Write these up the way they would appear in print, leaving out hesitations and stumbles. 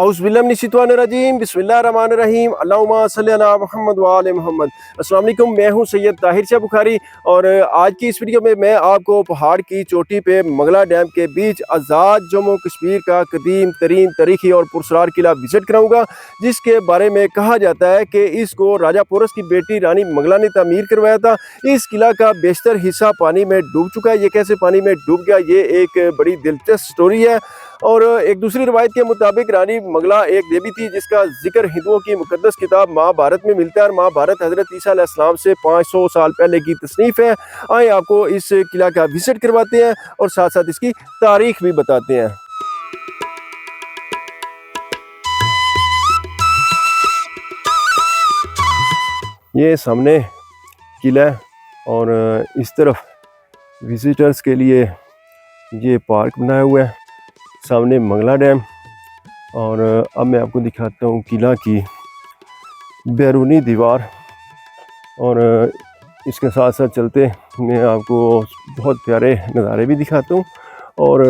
औज़ुबिल्लाहिमिनश्शैतानिर्रजीम बिस्मिल्लाहिर्रहमानिर्रहीम अल्लाहुम्मा सल्ली अला मुहम्मद व आले मुहम्मद। अस्सलाम वालेकुम, मैं हूं सैयद ताहिर शाह बुखारी और आज की इस वीडियो में मैं आपको पहाड़ की चोटी पे मंगला डैम के बीच आज़ाद जम्मू कश्मीर का कदीम तरीन तारीखी और पुरस्कार किला विजिट कराऊंगा, जिसके बारे में कहा जाता है कि इसको राजा पोरस की बेटी रानी मंगला ने तामीर करवाया था। इस किला का बेशतर हिस्सा पानी में डूब चुका है। ये कैसे पानी में डूब गया, ये एक बड़ी दिलचस्प स्टोरी है। और एक दूसरी रवायत के मुताबिक रानी मंगला एक देवी थी जिसका जिक्र हिंदुओं की मुकद्दस किताब महाभारत में मिलता है और महाभारत हजरत ईसा अलैहिस्सलाम से 500 साल पहले की तसनीफ है। आए आपको इस किला का विजिट करवाते हैं और साथ साथ इसकी तारीख भी बताते हैं। ये सामने किला है और इस तरफ विजिटर्स के लिए ये पार्क बनाया हुआ है, सामने मंगला डैम। और अब मैं आपको दिखाता हूँ किला की बैरूनी दीवार और इसके साथ साथ चलते मैं आपको बहुत प्यारे नज़ारे भी दिखाता हूँ और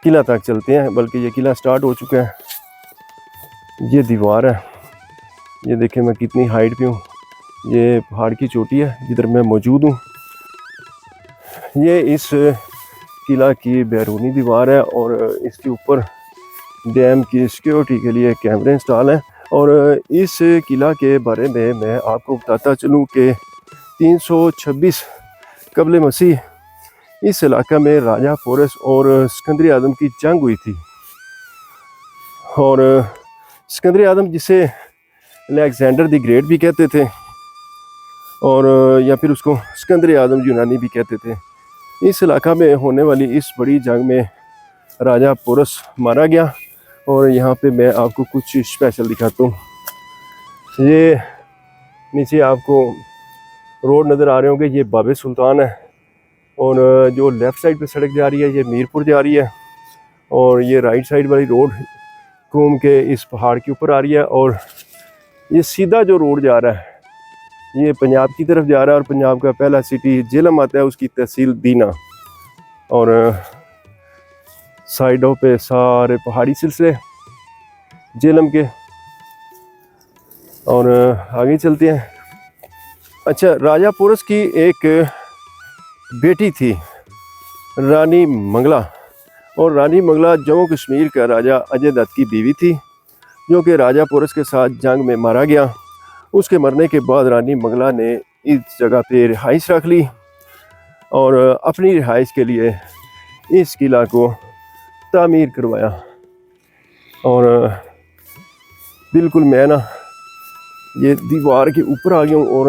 किला तक चलते हैं, बल्कि ये किला स्टार्ट हो चुका है। ये दीवार है, ये देखें मैं कितनी हाइट पे हूँ। ये पहाड़ की चोटी है जिधर मैं मौजूद हूँ। ये इस किला की बैरूनी दीवार है और इसके ऊपर डैम की सिक्योरिटी के लिए कैमरे इंस्टॉल हैं। और इस किला के बारे में मैं आपको बताता चलूँ कि 326 कबल मसीह इस इलाका में राजा पोरस और सिकंदर आज़म की जंग हुई थी। और सिकंदर आज़म जिसे अलेक्जेंडर द ग्रेट भी कहते थे और या फिर उसको सिकंदर आज़म यूनानी भी कहते थे। इस इलाका में होने वाली इस बड़ी जंग में राजा पोरस मारा गया और यहाँ पे मैं आपको कुछ स्पेशल दिखाता हूँ। ये नीचे आपको रोड नज़र आ रहे होंगे, ये बाबे सुल्तान है और जो लेफ़्ट साइड पे सड़क जा रही है ये मीरपुर जा रही है और ये राइट साइड वाली रोड घूम के इस पहाड़ के ऊपर आ रही है। और ये सीधा जो रोड जा रहा है ये पंजाब की तरफ जा रहा है और पंजाब का पहला सिटी झेलम आता है, उसकी तहसील दीना। और साइडों पे सारे पहाड़ी सिलसिले झेलम के। और आगे चलते हैं। अच्छा, राजा पोरस की एक बेटी थी रानी मंगला और रानी मंगला जम्मू कश्मीर का राजा अजय दत्त की बीवी थी, जो कि राजा पोरस के साथ जंग में मारा गया। उसके मरने के बाद रानी मंगला ने इस जगह पे रिहाइश रख ली और अपनी रिहाइश के लिए इस किला को तामीर करवाया। और बिल्कुल मैं ना ये दीवार के ऊपर आ गया हूँ और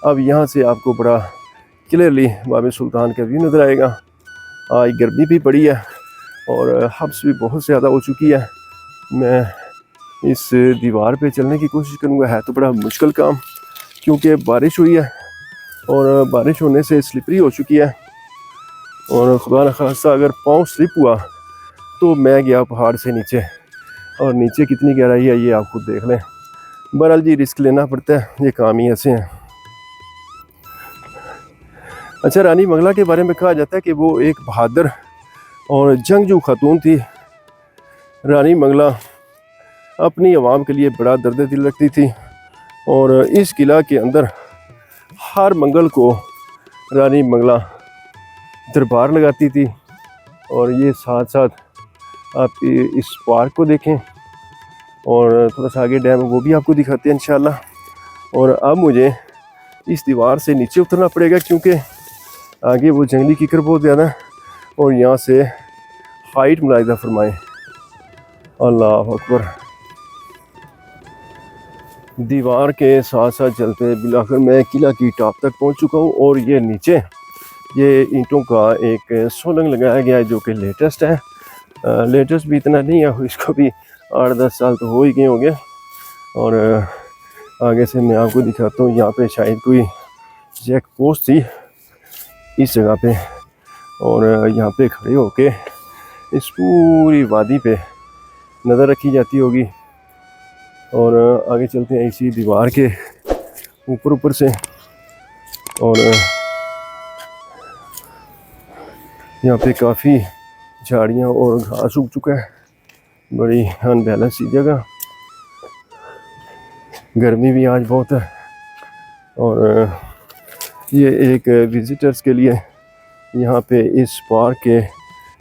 अब यहाँ से आपको बड़ा क्लियरली बाबे सुल्तान का व्यू नज़र आएगा। आज गर्मी भी पड़ी है और हब्स भी बहुत ज़्यादा हो चुकी है। मैं इस दीवार पे चलने की कोशिश करूँगा, है तो बड़ा मुश्किल काम क्योंकि बारिश हुई है और बारिश होने से स्लिपरी हो चुकी है और खुदा न खास्ता अगर पाँव स्लिप हुआ तो मैं गया पहाड़ से नीचे, और नीचे कितनी गहराई है ये आप खुद देख लें। बहरहाल जी, रिस्क लेना पड़ता है, ये काम ही ऐसे हैं। अच्छा, रानी मंगला के बारे में कहा जाता है कि वो एक बहादुर और जंगजू खातून थी। रानी मंगला अपनी आवाम के लिए बड़ा दर्द दिल रखती थी और इस किला के अंदर हर मंगल को रानी मंगला दरबार लगाती थी। और ये साथ साथ आप इस पार्क को देखें और थोड़ा सा आगे डैम वो भी आपको दिखाते हैं इंशाल्लाह। और अब मुझे इस दीवार से नीचे उतरना पड़ेगा क्योंकि आगे वो जंगली कीकर बहुत ज़्यादा है और यहाँ से हाइट मुलाहिजा फरमाएं। अल्लाह अकबर। दीवार के साथ साथ चलते बिलाकर मैं किला की टॉप तक पहुंच चुका हूं और ये नीचे ये ईंटों का एक सोलंग लगाया गया है जो कि लेटेस्ट है। लेटेस्ट भी इतना नहीं है, इसको भी 8-10 साल तो हो ही गए होंगे। और आगे से मैं आपको दिखाता हूँ, यहाँ पे शायद कोई चेक पोस्ट थी इस जगह पे और यहाँ पे खड़े होके इस पूरी वादी पे नज़र रखी जाती होगी। और आगे चलते हैं इसी दीवार के ऊपर से और यहाँ पे काफ़ी झाड़ियाँ और घास उग चुका है बड़ी अनबैलेंस सी जगह, गर्मी भी आज बहुत है। और ये एक विजिटर्स के लिए यहाँ पे इस पार्क के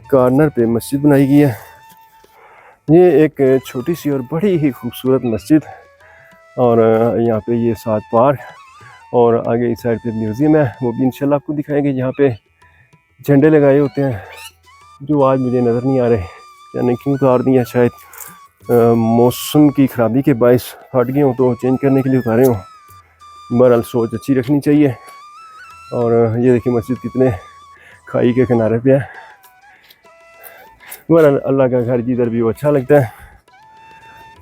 कॉर्नर पे मस्जिद बनाई गई है। ये एक छोटी सी और बड़ी ही खूबसूरत मस्जिद, और यहाँ पे ये 7 पार्क, और आगे इस साइड पे म्यूज़ियम है, वो भी इंशाल्लाह आपको दिखाएंगे। यहाँ पे झंडे लगाए होते हैं जो आज मुझे नज़र नहीं आ रहे, यानी क्यों उतार दिए, शायद मौसम की ख़राबी के बायस फट गए हों तो चेंज करने के लिए उतारे हों। बहरहाल सोच अच्छी रखनी चाहिए। और ये देखिए मस्जिद कितने खाई के किनारे पे है। बहरहाल अल्लाह का घर जिधर भी वो अच्छा लगता है।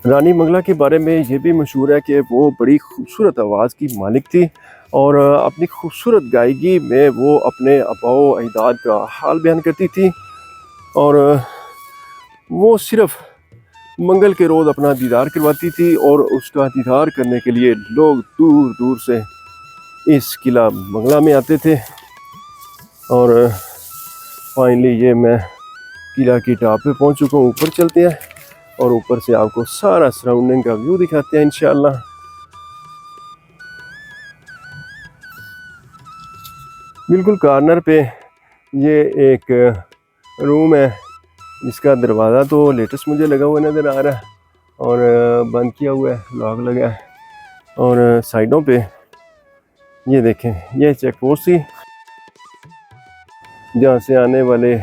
रानी मंगला के बारे में ये भी मशहूर है कि वो बड़ी खूबसूरत आवाज़ की मालिक थी, और अपनी खूबसूरत गायकी में वो अपने आबाओ अजदाद का हाल बयान करती थी। और वो सिर्फ़ मंगल के रोज़ अपना दीदार करवाती थी, और उसका दीदार करने के लिए लोग दूर दूर से इस किला मंगला में आते थे। और फाइनली ये मैं किला की टॉप पे पहुंच चुका हूँ। ऊपर चलते हैं और ऊपर से आपको सारा सराउंडिंग का व्यू दिखाते हैं इंशाल्लाह। बिल्कुल कॉर्नर पे ये एक रूम है जिसका दरवाज़ा तो लेटेस्ट मुझे लगा हुआ नज़र आ रहा है, और बंद किया हुआ है, लॉक लगा है। और साइडों पे ये देखें, ये चेक पोस्ट थी जहाँ से आने वाले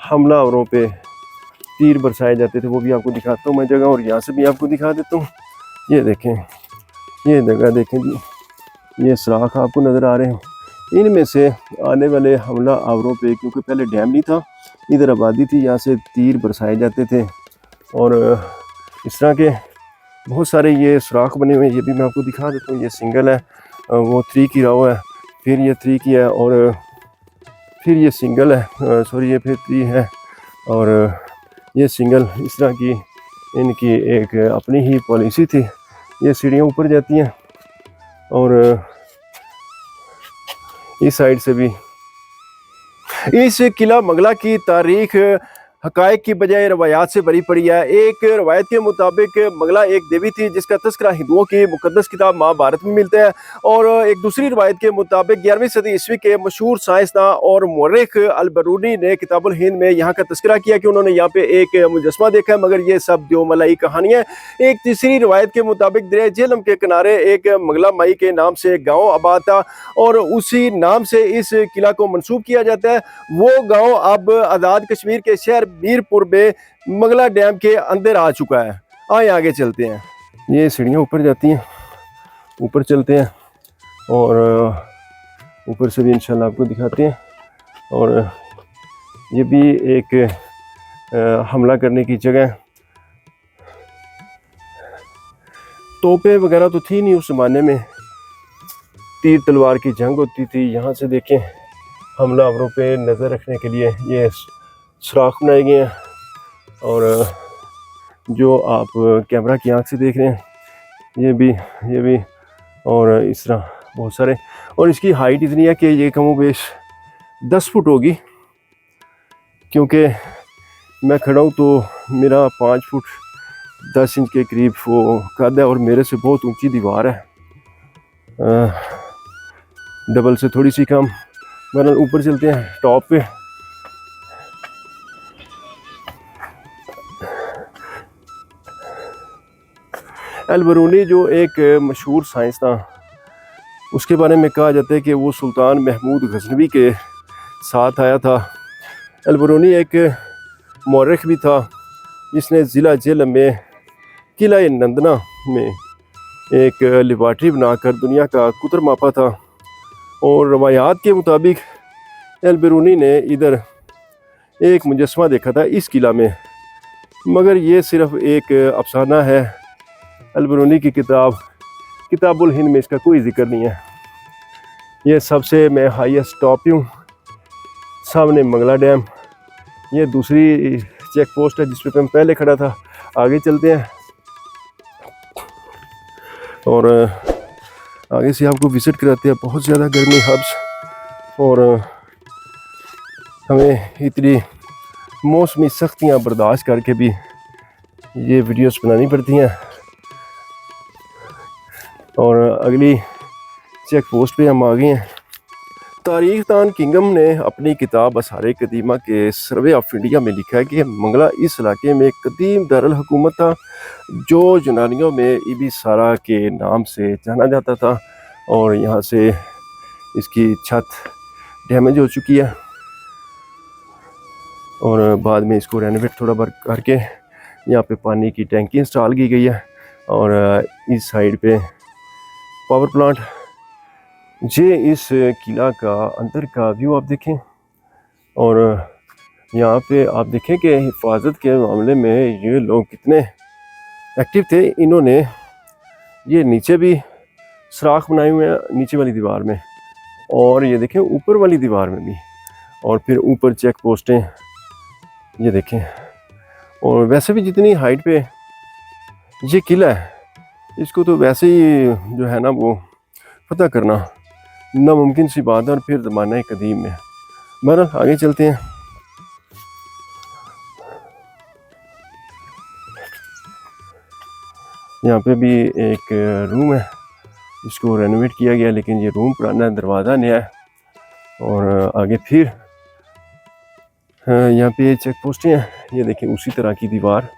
हमलावरों पे तीर बरसाए जाते थे, वो भी आपको दिखाता हूँ मैं जगह, और यहाँ से भी आपको दिखा देता हूँ। ये देखें, ये जगह देखें जी, ये सुराख आपको नज़र आ रहे हैं। इनमें से आने वाले हमला आवरों पे, क्योंकि पहले डैम नहीं था, इधर आबादी थी, यहाँ से तीर बरसाए जाते थे। और इस तरह के बहुत सारे ये सुराख बने हुए हैं, ये भी मैं आपको दिखा देता हूँ। ये सिंगल है, वो 3 की राव है, फिर ये 3 की है, और फिर ये सिंगल है, सॉरी ये फिर 3 है, और ये सिंगल। इस तरह की इनकी एक अपनी ही पॉलिसी थी। ये सीढ़ियाँ ऊपर जाती हैं, और इस साइड से भी। इस किला मंगला की तारीख हकायक की बजाय रवायात से भरी पड़ी है। एक रवायत के मुताबिक मंगला एक देवी थी जिसका तस्करा हिंदुओं की मुकद्दस किताब महाभारत में मिलता है, और एक दूसरी रवायत के मुताबिक 11वीं सदी ईस्वी के मशहूर साइंसदान और मौरख अल-बरूनी ने किताबुल हिंद में यहाँ का तस्करा किया कि उन्होंने यहाँ पे एक मुजस्मा देखा है, मगर ये सब देवमलाई कहानियाँ। एक तीसरी रवायत के मुताबिक दरिया झेलम के किनारे एक मंगला माई के नाम से गाँव आबाद था, और उसी नाम से इस किला को मंसूब किया जाता है। वो गाँव अब आज़ाद कश्मीर के शहर मीरपुर में मंगला डैम के अंदर आ चुका है। आए आगे चलते हैं। ये सीढ़ियाँ ऊपर जाती हैं, ऊपर चलते हैं, और ऊपर से भी इंशाल्लाह आपको दिखाते हैं। और ये भी एक हमला करने की जगह। तोपें वगैरह तो थी नहीं उस ज़माने में, तीर तलवार की जंग होती थी। यहाँ से देखें, हमलावरों पे नज़र रखने के लिए ये सुराख बनाए गए हैं, और जो आप कैमरा की आंख से देख रहे हैं ये भी, और इस तरह बहुत सारे। और इसकी हाइट इतनी है कि ये कमोबेश 10 फुट होगी, क्योंकि मैं खड़ा हूँ तो मेरा 5 फुट 10 इंच के करीब वो कद है, और मेरे से बहुत ऊंची दीवार है, डबल से थोड़ी सी कम। बहरहाल ऊपर चलते हैं टॉप पे। अल-बरूनी जो एक मशहूर साइंसदान, उसके बारे में कहा जाता है कि वो सुल्तान महमूद गजनवी के साथ आया था। अल-बरूनी एक मौरख भी था जिसने ज़िला झेलम में किला नंदना में एक लेबॉर्ट्री बनाकर दुनिया का कुतर मापा था। और रवायात के मुताबिक अल-बरूनी ने इधर एक मुजस्मा देखा था इस किला में, मगर ये सिर्फ़ एक अफसाना है। अल-बरूनी की किताबुल हिंद में इसका कोई जिक्र नहीं है। ये सबसे मैं हाईएस्ट टॉप पे हूँ, सामने मंगला डैम। ये दूसरी चेक पोस्ट है जिस पे मैं पहले खड़ा था। आगे चलते हैं, और आगे से आपको विज़िट कराते हैं। बहुत ज़्यादा गर्मी हब्स, और हमें इतनी मौसमी सख्तियाँ बर्दाश्त करके भी ये वीडियोस बनानी पड़ती हैं। और अगली चेक पोस्ट पे हम आ गए हैं। तारीख दान किंगम ने अपनी किताब आसार कदीमा के सर्वे ऑफ इंडिया में लिखा है कि मंगला इस इलाके में कदीम दारुल हुकूमत था, जो यूनानियों में इबी सारा के नाम से जाना जाता था। और यहाँ से इसकी छत डैमेज हो चुकी है और बाद में इसको रेनोवेट थोड़ा बार करके यहाँ पे पानी की टैंकी इंस्टॉल की गई है। और इस साइड पे पावर प्लांट। ये इस किला का अंदर का व्यू आप देखें। और यहाँ पे आप देखें कि हिफाजत के मामले में ये लोग कितने एक्टिव थे। इन्होंने ये नीचे भी सुराख बनाए हुए हैं, नीचे वाली दीवार में, और ये देखें ऊपर वाली दीवार में भी, और फिर ऊपर चेक पोस्टें ये देखें। और वैसे भी जितनी हाइट पे ये किला है, इसको तो वैसे ही जो है ना वो फतह करना नामुमकिन सी बात है, और फिर ज़माना कदीम में। बहरहाल आगे चलते हैं। यहाँ पे भी एक रूम है, इसको रेनोवेट किया गया, लेकिन ये रूम पुराना, दरवाज़ा नया है। और आगे फिर यहाँ पे चेक पोस्टें हैं, ये देखें उसी तरह की दीवार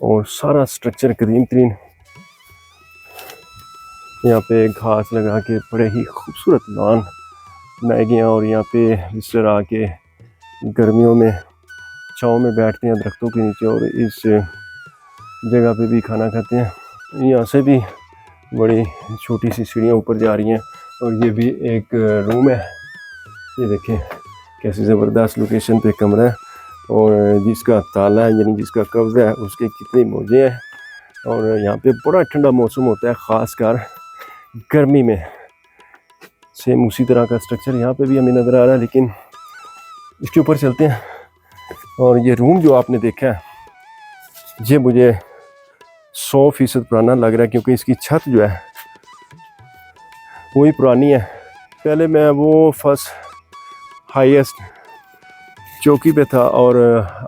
और सारा स्ट्रक्चर कदीम तरीन। यहाँ पे घास लगा के बड़े ही खूबसूरत लॉन बनाए गए हैं, और यहाँ पे विजिटर आके गर्मियों में छाँव में बैठते हैं दरख्तों के नीचे, और इस जगह पे भी खाना खाते हैं। यहाँ से भी बड़ी छोटी सी सीढ़ियाँ ऊपर जा रही हैं, और ये भी एक रूम है। ये देखें कैसी ज़बरदस्त लोकेशन पे कमरा है, और जिसका ताला है यानी जिसका कब्ज़ा है उसके कितनी मौजें हैं। और यहाँ पे बड़ा ठंडा मौसम होता है, ख़ासकर गर्मी में। सेम उसी तरह का स्ट्रक्चर यहाँ पे भी हमें नज़र आ रहा है, लेकिन इसके ऊपर चलते हैं। और ये रूम जो आपने देखा है, ये मुझे 100% पुराना लग रहा है, क्योंकि इसकी छत जो है वही पुरानी है। पहले मैं वो फर्स्ट हाईएस्ट चौकी पे था, और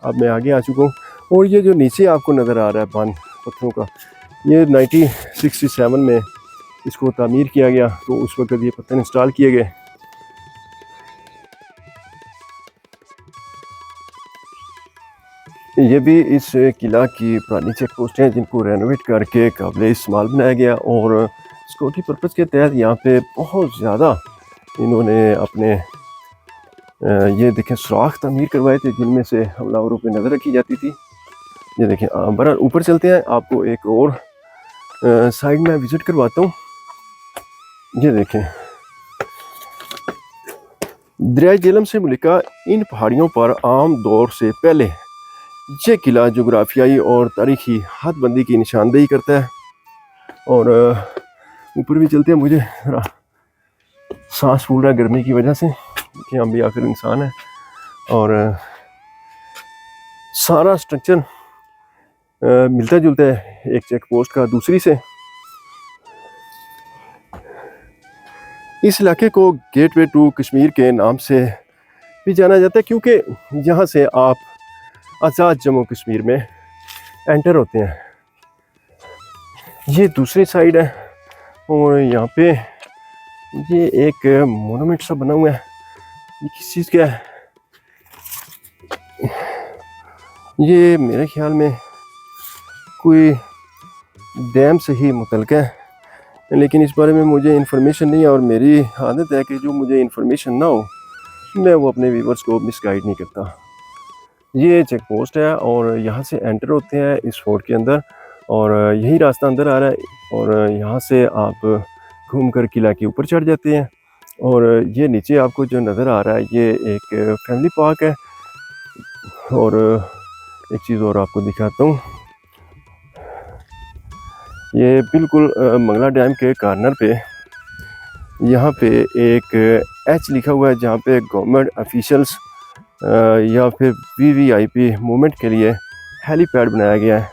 अब मैं आगे आ चुका हूँ। और ये जो नीचे आपको नज़र आ रहा है बांध पत्थरों का, ये 1967 में इसको तामीर किया गया, तो उस वक्त ये पत्थर इंस्टॉल किए गए। ये भी इस किला की पुरानी चेक पोस्टें हैं, जिनको रेनोवेट करके काबिल इस्तेमाल बनाया गया। और सिक्योरिटी पर्पज़ के तहत यहाँ पे बहुत ज़्यादा इन्होंने अपने ये देखें सुराख तामीर करवाए थे, जिनमें से हमलावरों पे नज़र रखी जाती थी। ये देखें। बहरहाल ऊपर चलते हैं, आपको एक और साइड में विज़िट करवाता हूँ। ये देखें, दरिया जेहलम से मुल्का इन पहाड़ियों पर आम दौर से पहले ये किला जोग्राफियाई और तारीखी हदबंदी की निशानदेही करता है। और ऊपर भी चलते हैं, मुझे सांस फूल रहा है गर्मी की वजह से, कि हम भी आखिर इंसान हैं। और सारा स्ट्रक्चर मिलता जुलता है एक चेक पोस्ट का दूसरी से। इस इलाके को गेटवे टू कश्मीर के नाम से भी जाना जाता है, क्योंकि यहाँ से आप आज़ाद जम्मू कश्मीर में एंटर होते हैं। ये दूसरी साइड है, और यहाँ पे ये एक मोनूमेंट सा बना हुआ है। ये किस चीज़ का है? ये मेरे ख्याल में कोई डैम से ही मुतल्लिक़ है, लेकिन इस बारे में मुझे इन्फॉर्मेशन नहीं है। और मेरी आदत है कि जो मुझे इन्फॉर्मेशन ना हो मैं वो अपने व्यूअर्स को मिसगाइड नहीं करता। ये चेक पोस्ट है, और यहाँ से एंटर होते हैं इस फोर्ट के अंदर, और यही रास्ता अंदर आ रहा है। और यहाँ से आप घूमकर किला के ऊपर चढ़ जाते हैं। और ये नीचे आपको जो नज़र आ रहा है, ये एक फैमिली पार्क है। और एक चीज़ और आपको दिखाता हूँ, ये बिल्कुल मंगला डैम के कॉर्नर पे यहाँ पे एक एच लिखा हुआ है, जहाँ पे गवर्नमेंट ऑफिशियल्स या फिर वीवीआईपी मूवमेंट के लिए हेलीपैड बनाया गया है,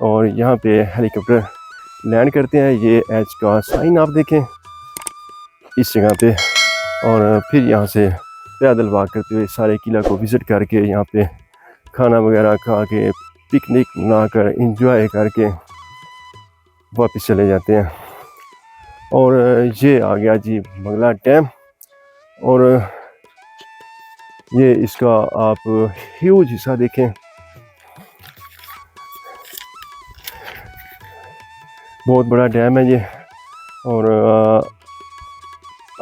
और यहाँ पे हेलीकॉप्टर लैंड करते हैं। ये एच का साइन आप देखें इस जगह पे। और फिर यहाँ से पैदल वॉक करते हुए सारे किला को विज़िट करके यहाँ पे खाना वगैरह खा के पिकनिक मनाकर एंजॉय करके वापस चले जाते हैं। और ये आ गया जी मंगला डैम, और ये इसका आप ह्यूज हिस्सा देखें, बहुत बड़ा डैम है ये। और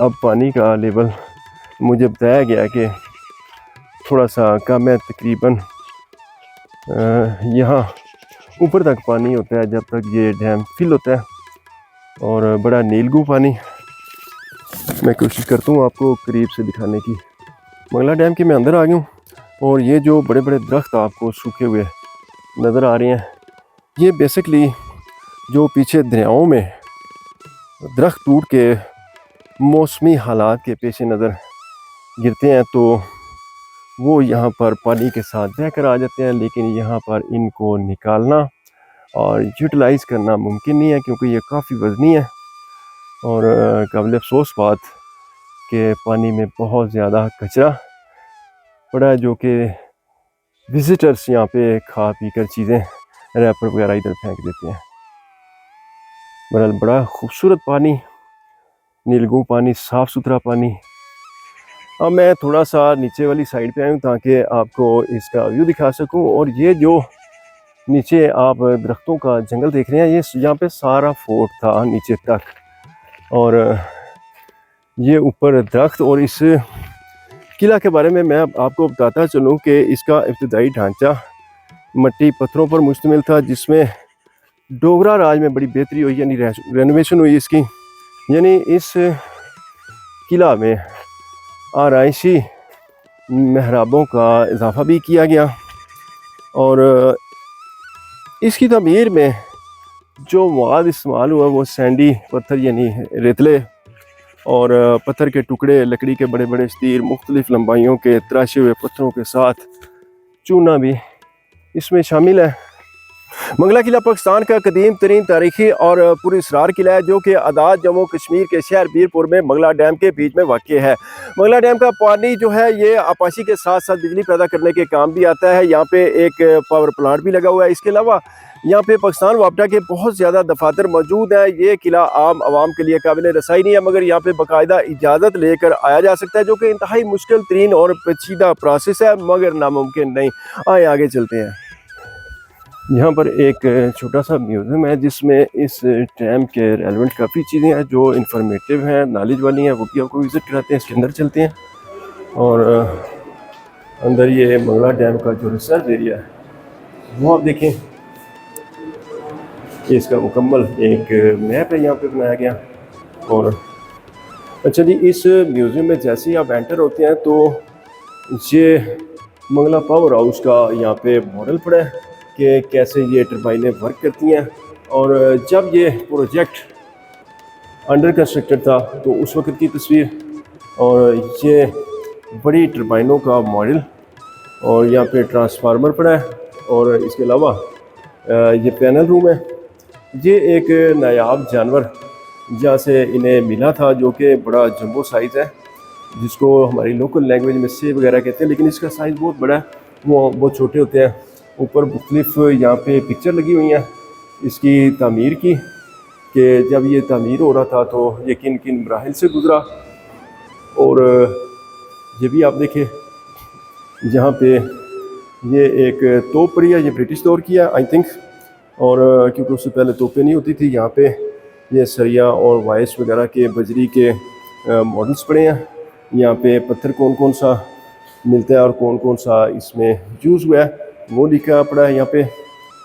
अब पानी का लेवल मुझे बताया गया कि थोड़ा सा कम है, तकरीबन यहाँ ऊपर तक पानी होता है जब तक ये डैम फिल होता है, और बड़ा नीलगू पानी। मैं कोशिश करता हूँ आपको करीब से दिखाने की। मंगला डैम के मैं अंदर आ गया हूँ, और ये जो बड़े बड़े दरख्त आपको सूखे हुए नज़र आ रहे हैं, ये बेसिकली जो पीछे दरियाओं में दरख्त टूट के मौसमी हालात के पेश नज़र गिरते हैं तो वो यहाँ पर पानी के साथ बहकर आ जाते हैं, लेकिन यहाँ पर इनको निकालना और यूटिलाइज़ करना मुमकिन नहीं है, क्योंकि ये काफ़ी वज़नी है। और काबिल अफसोस बात कि पानी में बहुत ज़्यादा कचरा पड़ा है, जो कि विज़िटर्स यहाँ पे खा पी कर चीज़ें, रैपर वगैरह इधर फेंक देते हैं। बहरहाल बड़ा खूबसूरत पानी, नीलगू पानी, साफ़ सुथरा पानी। अब मैं थोड़ा सा नीचे वाली साइड पे आया हूँ ताकि आपको इसका व्यू दिखा सकूँ। और ये जो नीचे आप दरख्तों का जंगल देख रहे हैं, ये यहाँ पे सारा फोर्ट था नीचे तक, और ये ऊपर दरख्त। और इस किला के बारे में मैं आपको बताता चलूँ कि इसका इब्तदाई ढांचा मट्टी पत्थरों पर मुश्तमिल था, जिसमें डोगरा राज में बड़ी बेहतरी हुई, यानी रेनोवेशन हुई इसकी। यानी इस किला में आराइशी महराबों का इजाफा भी किया गया, और इसकी तमीर में जो मवाद इस्तेमाल हुआ वो सैंडी पत्थर, यानी रेतले और पत्थर के टुकड़े, लकड़ी के बड़े बड़े स्तीर, मुख्तलिफ लंबाइयों के तराशे हुए पत्थरों के साथ चूना भी इसमें शामिल है। मंगला किला पाकिस्तान का कदीम तरीन तारीखी और पुरअसरार किला है, जो कि आज़ाद जम्मू कश्मीर के शहर बीरपुर में मंगला डैम के बीच में वाक़ है। मंगला डैम का पानी जो है ये आपाशी के साथ साथ बिजली पैदा करने के काम भी आता है। यहाँ पे एक पावर प्लांट भी लगा हुआ है। इसके अलावा यहाँ पे पाकिस्तान वापडा के बहुत ज़्यादा दफातर मौजूद है। ये किला आम आवाम के लिए काबिल रसाई नहीं है, मगर यहाँ पे बाकायदा इजाज़त लेकर आया जा सकता है, जो कि इंतहाई मुश्किल तरीन और पेचीदा प्रोसेस है, मगर नामुमकिन नहीं। आए आगे चलते हैं। यहाँ पर एक छोटा सा म्यूज़ियम है, जिसमें इस डैम के रेलेवेंट काफ़ी चीज़ें हैं जो इन्फॉर्मेटिव हैं, नॉलेज वाली हैं, वो भी आपको विज़िट कराते हैं। इसके अंदर चलते हैं, और अंदर ये मंगला डैम का जो रिसर्च एरिया है वो आप देखें। इसका मुकम्मल एक मैप है यहाँ पे बनाया गया। और अच्छा जी, इस म्यूज़ियम में जैसे ही आप एंटर होते हैं तो ये मंगला पावर हाउस का यहाँ पे मॉडल पड़ा है कि कैसे ये टरबाइनें वर्क करती हैं। और जब ये प्रोजेक्ट अंडर कंस्ट्रक्टेड था तो उस वक्त की तस्वीर, और ये बड़ी टरबाइनों का मॉडल, और यहाँ पे ट्रांसफार्मर पड़ा है। और इसके अलावा ये पैनल रूम है। ये एक नायाब जानवर जहाँ से इन्हें मिला था, जो कि बड़ा जंबो साइज़ है, जिसको हमारी लोकल लैंग्वेज में सेब वगैरह कहते हैं, लेकिन इसका साइज़ बहुत बड़ा है, वो बहुत छोटे होते हैं। ऊपर मुख्तलिफ यहाँ पे पिक्चर लगी हुई हैं इसकी तामीर की, कि जब ये तामीर हो रहा था तो ये किन किन मराहिल से गुज़रा। और ये भी आप देखें, यहाँ पे ये एक तोप पड़ी है, ये ब्रिटिश दौर की है आई थिंक, और क्योंकि उससे पहले तोपें नहीं होती थी। यहाँ पे ये सरिया और वाइस वगैरह के बजरी के मॉडल्स पड़े हैं। यहाँ पे पत्थर कौन कौन सा मिलता है और कौन कौन सा इसमें यूज़ हुआ है वो लिखा पड़ा है यहाँ पे।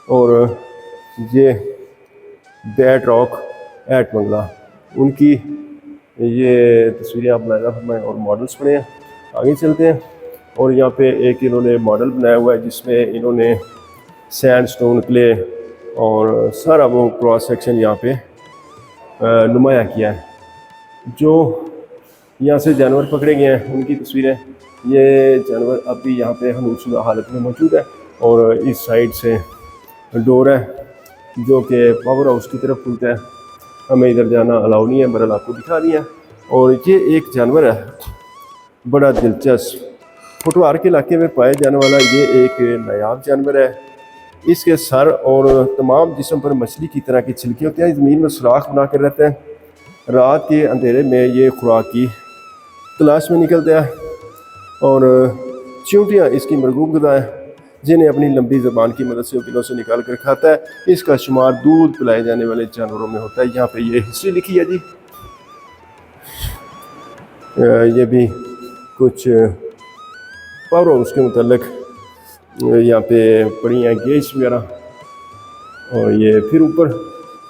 और ये बैड रॉक एट मंगला, उनकी ये तस्वीरें आप बनाया फरमाएँ और मॉडल्स पड़े हैं। आगे चलते हैं, और यहाँ पे एक इन्होंने मॉडल बनाया हुआ है जिसमें इन्होंने सैंड स्टोन क्ले और सारा वो क्रॉस सेक्शन यहाँ पे नुमाया किया है। जो यहाँ से जानवर पकड़े गए हैं उनकी तस्वीरें, ये जानवर अभी यहाँ पे हनूशुदा हालत में मौजूद है। और इस साइड से डोर है जो कि पावर हाउस की तरफ खुलता है। हमें इधर जाना अलाउ नहीं है, बहरहाल आपको दिखा दिया। और ये एक जानवर है बड़ा दिलचस्प, फोटोआर के इलाके में पाए जाने वाला ये एक नायाब जानवर है। इसके सर और तमाम जिस्म पर मछली की तरह की छिलके होते हैं। ज़मीन में सुराख बना कर रहते हैं। रात के अंधेरे में ये खुराक की तलाश में निकलता है और चींटियाँ इसकी मरगूब ग़िज़ा हैं, जिन्हें अपनी लंबी ज़बान की मदद से बिलों से निकाल कर खाता है। इसका शुमार दूध पिलाए जाने वाले जानवरों में होता है। यहाँ पे ये हिस्ट्री लिखी है जी। ये भी कुछ पावर उसके मुतल्लिक यहाँ पे पड़ी हैं गेज वगैरह। और ये फिर ऊपर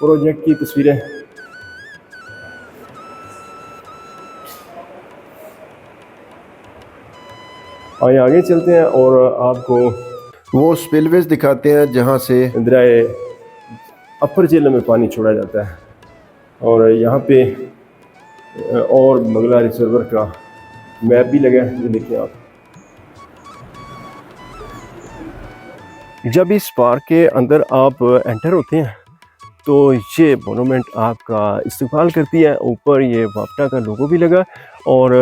प्रोजेक्ट की तस्वीरें। आइए आगे चलते हैं और आपको वो स्पिलवेज दिखाते हैं जहाँ से दरियाए अपर झेलम में पानी छोड़ा जाता है। और यहाँ पे और मंगला रिजर्वर का मैप भी लगा है, ये देखिए आप। जब इस पार्क के अंदर आप एंटर होते हैं तो ये मोनूमेंट आपका इस्तकबाल करती है। ऊपर ये वापटा का लोगो भी लगा और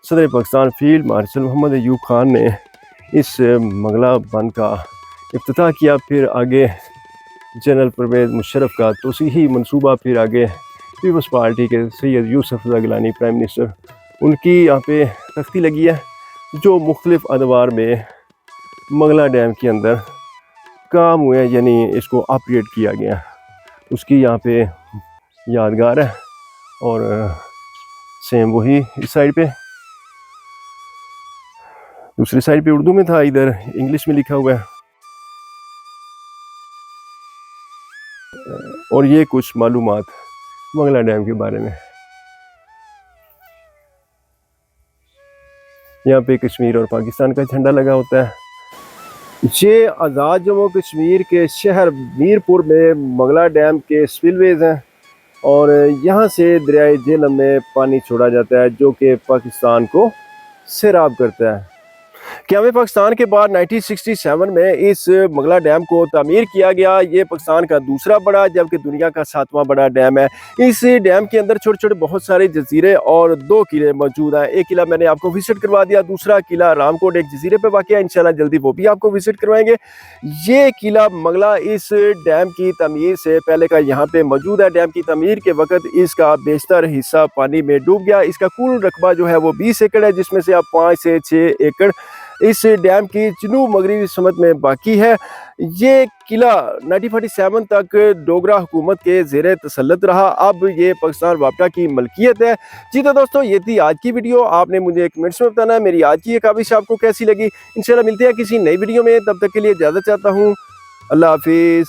सदर पाकिस्तान फील्ड मार्शल मोहम्मद अयूब खान ने इस मंगला बंद का इफ्तिताह किया। फिर आगे जनरल परवेज़ मुशर्रफ का तोसीही मनसूबा, फिर आगे पीपल्स पार्टी के सैयद यूसुफ रज़ा गिलानी प्राइम मिनिस्टर, उनकी यहाँ पे तख्ती लगी है जो मुख्तलिफ अदवार में मंगला डैम के अंदर काम हुए, यानी इसको अपग्रेड किया गया, उसकी यहाँ पे यादगार है। और सेम वही इस साइड पे, दूसरी साइड पे उर्दू में था, इधर इंग्लिश में लिखा हुआ है। और ये कुछ मालूमात मंगला डैम के बारे में। यहाँ पे कश्मीर और पाकिस्तान का झंडा लगा होता है। ये आज़ाद जम्मू कश्मीर के शहर मीरपुर में मंगला डैम के स्पिलवेज हैं और यहाँ से दरियाए झेलम में पानी छोड़ा जाता है जो कि पाकिस्तान को सैराब करता है। क़याम पाकिस्तान के बाद 1967 में इस मंगला डैम को तामीर किया गया। ये पाकिस्तान का दूसरा बड़ा जबकि दुनिया का 7वां बड़ा डैम है। इस डैम के अंदर छोटे छोटे बहुत सारे जजीरे और 2 किले मौजूद हैं। एक किला मैंने आपको विजिट करवा दिया, दूसरा किला रामकोट एक जजीरे पे वाक़ है, इंशाल्लाह जल्दी वो भी आपको विजिट करवाएंगे। ये किला मंगला इस डैम की तमीर से पहले का यहाँ पे मौजूद है। डैम की तमीर के वक्त इसका बेशतर हिस्सा पानी में डूब गया। इसका कुल रकबा जो है वो 20 एकड़ है, जिसमें से अब 5 से 6 एकड़ इस डैम की जनूब मगरबी समत में बाकी है। ये किला 1947 तक डोगरा हुकूमत के ज़ेरे तसल्लुत रहा। अब ये पाकिस्तान वापटा की मलकियत है। जी तो दोस्तों, ये थी आज की वीडियो। आपने मुझे कमेंट्स में बताना है मेरी आज की ये काविश आपको कैसी लगी। इंशाल्लाह मिलते हैं किसी नई वीडियो में, तब तक के लिए इजाज़त चाहता हूँ। अल्लाह हाफिज़।